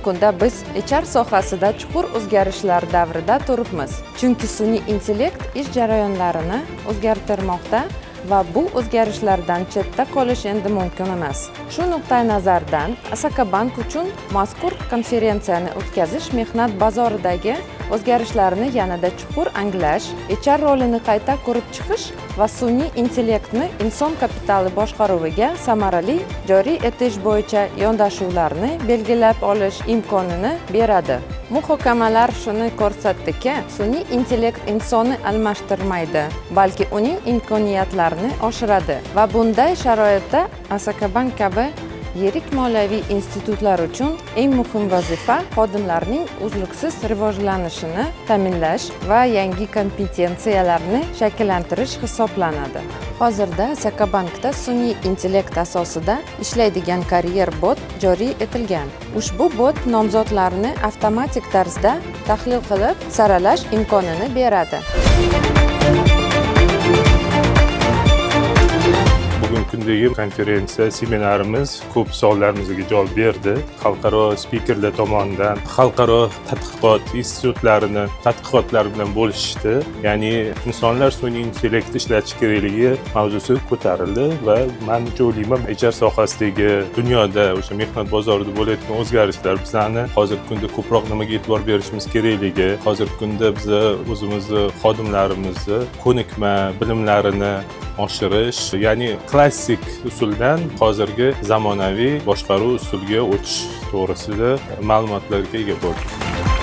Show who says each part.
Speaker 1: kunda biz HR sohasida chuqur o'zgarishlar davrida turibmiz. Chunki sun'iy intellekt ish jarayonlarini o'zgartirmoqda va bu o'zgarishlardan chetda qolish endi mumkin emas. Shu nuqtai nazardan Asaka Bank uchun mazkur konferensiyani o'tkazish mehnat bozoridagi o'zgarishlarni yanada chuqur anglash, HR rolini qayta ko'rib chiqish va sun'iy intellektni inson kapitali boshqaruviga samarali joriy etish bo'yicha yondashuvlarni belgilab olish imkonini beradi. Muhokamalar shuni ko'rsatdiki, sun'iy intellekt insonni almashtirmaydi, balki uning imkoniyatlarini oshiradi va bunday sharoitda Asaka Bank kabi yirik moliyaviy institutlar uchun eng muhim vazifa xodimlarning uzluksiz rivojlanishini ta'minlash va yangi kompetensiyalarni shakllantirish hisoblanadi. Hozirda Asaka Bankda sun'iy intellekt asosida ishlaydigan karyer bot joriy etilgan. Ushbu bot nomzodlarni avtomatik tarzda tahlil qilib, saralash imkonini beradi.
Speaker 2: Bugungi kundagi konferensiya seminarimiz ko'p savollarimizga javob berdi. Xalqaro spikerlar tomonidan xalqaro tadqiqot institutlarini tadqiqotlar bilan bo'lishdi. Ya'ni insonlar sun'iy intellekt ishlatish kerakligi mavzusi ko'tarildi va men o'ylayman, HR sohasidagi dunyoda o'sha mehnat bozorida bo'layotgan o'zgarishlar bizani hozirgi kunda ko'proq nimaga e'tibor berishimiz kerakligi, hozirgi kunda biz o'zimizni xodimlarimizni ko'nikma bilimlarini oshirish, ya'ni klassik usuldan hozirgi zamonaviy boshqaruv usuliga o'tish to'g'risida ma'lumotlarga ega bo'ldik.